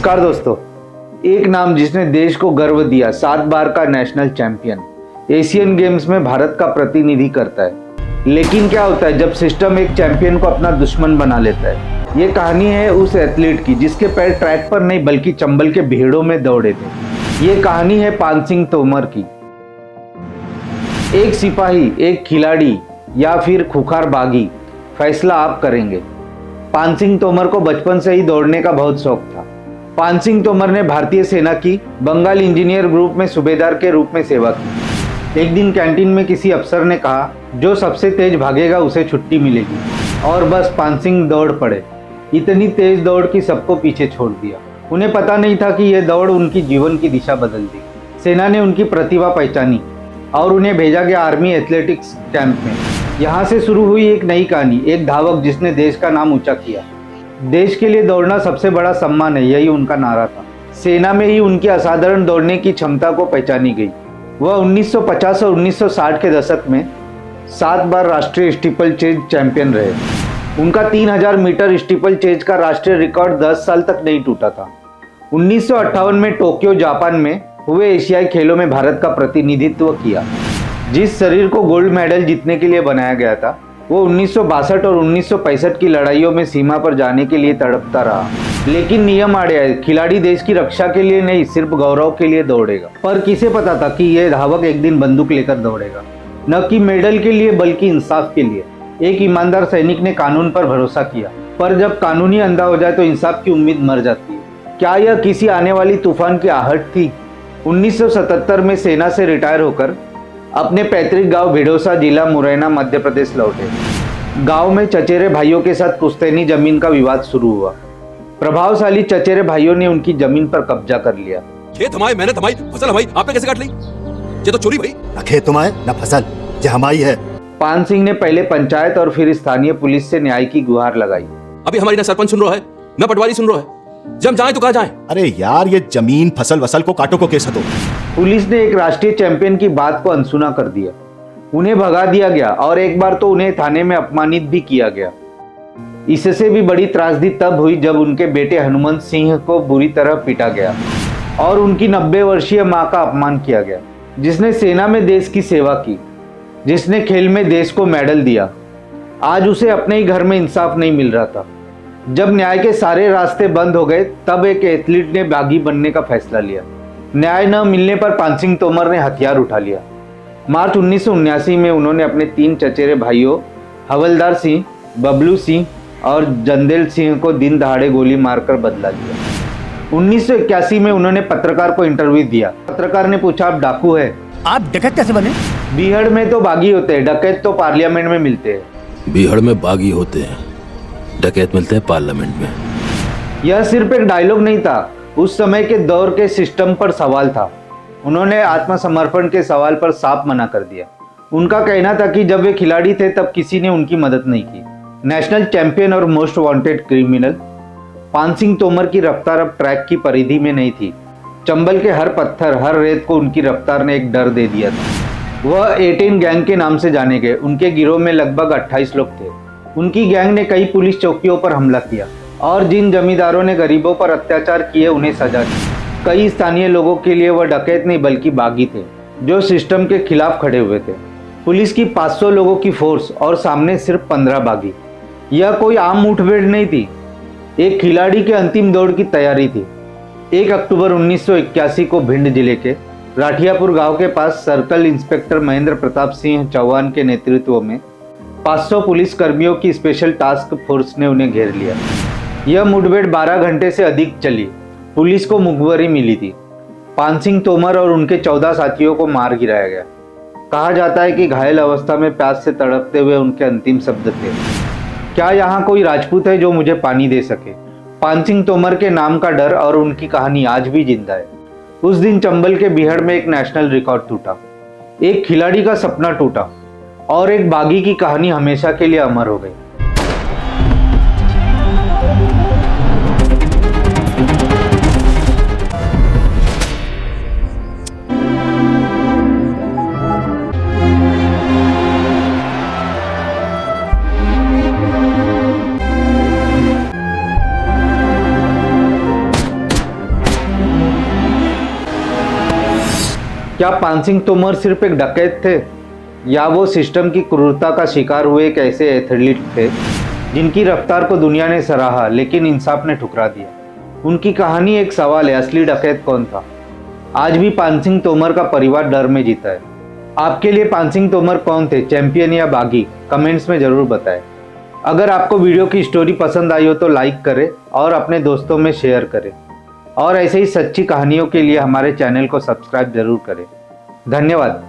नमस्कार दोस्तों। एक नाम जिसने देश को गर्व दिया, 7 बार का नेशनल चैंपियन, एशियन गेम्स में भारत का प्रतिनिधि करता है। लेकिन क्या होता है जब सिस्टम एक चैंपियन को अपना दुश्मन बना लेता है। ये कहानी है उस एथलीट की जिसके पैर ट्रैक पर नहीं बल्कि चंबल के भीड़ों में दौड़े थे। ये कहानी है पान सिंह तोमर की। एक सिपाही, एक खिलाड़ी या फिर खूंखार बागी, फैसला आप करेंगे। पान सिंह तोमर को बचपन से ही दौड़ने का बहुत शौक था। पान सिंह तोमर ने भारतीय सेना की बंगाल इंजीनियर ग्रुप में सूबेदार के रूप में सेवा की। एक दिन कैंटीन में किसी अफसर ने कहा, जो सबसे तेज भागेगा उसे छुट्टी मिलेगी, और बस पान सिंह दौड़ पड़े। इतनी तेज दौड़ कि सबको पीछे छोड़ दिया। उन्हें पता नहीं था कि यह दौड़ उनकी जीवन की दिशा बदल दी। सेना ने उनकी प्रतिभा पहचानी और उन्हें भेजा गया आर्मी एथलेटिक्स कैंप में। यहाँ से शुरू हुई एक नई कहानी, एक धावक जिसने देश का नाम ऊंचा किया। देश के लिए दौड़ना सबसे बड़ा सम्मान है, यही उनका नारा था। सेना में ही उनकी असाधारण दौड़ने की क्षमता को पहचानी गई। वह 1950 और 1960 के दशक में 7 बार राष्ट्रीय स्टीपल चेज चैंपियन रहे। उनका 3000 मीटर स्टीपल चेज का राष्ट्रीय रिकॉर्ड 10 साल तक नहीं टूटा था। 1958 में टोक्यो जापान में हुए एशियाई खेलों में भारत का प्रतिनिधित्व किया। जिस शरीर को गोल्ड मेडल जीतने के लिए बनाया गया था, वो 1962 और 1965 की लड़ाइयों में सीमा पर जाने के लिए तड़पता रहा। लेकिन नियम आड़े आए, खिलाड़ी देश की रक्षा के लिए नहीं, सिर्फ गौरव के लिए दौड़ेगा। पर किसे पता था कि यह धावक एक दिन बंदूक लेकर दौड़ेगा, न कि मेडल के लिए बल्कि इंसाफ के लिए। एक ईमानदार सैनिक ने कानून पर भरोसा किया, पर जब कानून ही अंधा हो जाए तो इंसाफ की उम्मीद मर जाती है। क्या यह किसी आने वाली तूफान की आहट थी? 1977 में सेना से रिटायर होकर अपने पैतृक गांव भिडोसा, जिला मुरैना, मध्य प्रदेश लौटे। गांव में चचेरे भाइयों के साथ पुश्तैनी जमीन का विवाद शुरू हुआ। प्रभावशाली चचेरे भाइयों ने उनकी जमीन पर कब्जा कर लिया। खेत हमारे, मेहनत हमारी, फसल हमारी, आपने कैसे काट ली? ये तो चोरी भाई। ना खेत तुम्हारे ना फसल, ये हमारी है। पान सिंह ने पहले पंचायत और फिर स्थानीय पुलिस से न्याय की गुहार लगाई। अभी हमारी ना सरपंच सुन रहा है, ना पटवारी सुन रहा है। जब जाए तो कहाँ जाए? अरे यार, ये जमीन फसल वसल को काटो को केस हतो। पुलिस ने एक राष्ट्रीय चैंपियन की बात को अनसुना कर दिया। उन्हें भगा दिया गया और एक बार तो उन्हें थाने में अपमानित भी किया गया। इससे भी बड़ी त्रासदी तब हुई जब उनके बेटे हनुमंत सिंह को बुरी तरह पीटा गया और उनकी 90 वर्षीय मां का अपमान किया गया, जिसने सेना में देश की सेवा की, जिसने खेल में देश को मेडल दिया। आज उसे अपने ही घर में इंसाफ नहीं मिल रहा था। जब न्याय के सारे रास्ते बंद हो गए, तब एक एथलीट ने बागी बनने का फैसला लिया। न्याय न मिलने पर पान सिंह तोमर ने हथियार उठा लिया। मार्च 1979 में उन्होंने अपने 3 चचेरे भाइयों हवलदार सिंह, बबलू सिंह और जंदेल सिंह को दिन दहाड़े गोली मारकर बदला लिया। 1981 में उन्होंने पत्रकार को इंटरव्यू दिया। पत्रकार ने पूछा, आप डाकू है? आप डकैत कैसे बने? बीहड़ में तो बागी होते हैं, डकैत तो पार्लियामेंट में मिलते हैं। बीहड़ में बागी होते हैं, डकैत मिलते हैं पार्लियामेंट में। यह सिर्फ एक डायलॉग नहीं था, उस समय के दौर के सिस्टम पर सवाल था। उन्होंने आत्मसमर्पण के सवाल पर साफ मना कर दिया। उनका कहना था कि जब वे खिलाड़ी थे तब किसी ने उनकी मदद नहीं की। नेशनल चैंपियन और मोस्ट वांटेड क्रिमिनल पान सिंह तोमर की रफ्तार अब ट्रैक की परिधि में नहीं थी। चंबल के हर पत्थर, हर रेत को उनकी रफ्तार ने एक डर दे दिया था। वह 18 गैंग के नाम से जाने गए। उनके गिरोह में लगभग 28 लोग थे। उनकी गैंग ने कई पुलिस चौकियों पर हमला किया और जिन जमींदारों ने गरीबों पर अत्याचार किए उन्हें सजा दी। कई स्थानीय लोगों के लिए वह डकैत नहीं बल्कि बागी थे, जो सिस्टम के खिलाफ खड़े हुए थे। पुलिस की 500 लोगों की फोर्स और सामने सिर्फ 15 बागी। यह कोई आम मुठभेड़ नहीं थी, एक खिलाड़ी के अंतिम दौड़ की तैयारी थी। 1 अक्टूबर 1981 को भिंड जिले के राठियापुर गांव के पास सर्कल इंस्पेक्टर महेंद्र प्रताप सिंह चौहान के नेतृत्व में 500 पुलिस कर्मियों की स्पेशल टास्क फोर्स ने उन्हें घेर लिया। यह मुठभेड़ 12 घंटे से अधिक चली। पुलिस को मुखबरी मिली थी। पान सिंह तोमर और उनके 14 साथियों को मार गिराया गया। कहा जाता है कि घायल अवस्था में प्यास से तड़पते हुए उनके अंतिम शब्द थे, क्या यहाँ कोई राजपूत है जो मुझे पानी दे सके? पान सिंह तोमर के नाम का डर और उनकी कहानी आज भी जिंदा है। उस दिन चंबल के बीहड़ में एक नेशनल रिकॉर्ड टूटा, एक खिलाड़ी का सपना टूटा और एक बागी की कहानी हमेशा के लिए अमर हो गई। क्या पान सिंह तोमर सिर्फ एक डकैत थे, या वो सिस्टम की क्रूरता का शिकार हुए एक ऐसे एथलीट थे जिनकी रफ्तार को दुनिया ने सराहा लेकिन इंसाफ ने ठुकरा दिया? उनकी कहानी एक सवाल है, असली डकैत कौन था? आज भी पान सिंह तोमर का परिवार डर में जीता है। आपके लिए पान सिंह तोमर कौन थे, चैंपियन या बागी? कमेंट्स में ज़रूर बताएं। अगर आपको वीडियो की स्टोरी पसंद आई हो तो लाइक करें और अपने दोस्तों में शेयर करें, और ऐसे ही सच्ची कहानियों के लिए हमारे चैनल को सब्सक्राइब जरूर करें। धन्यवाद।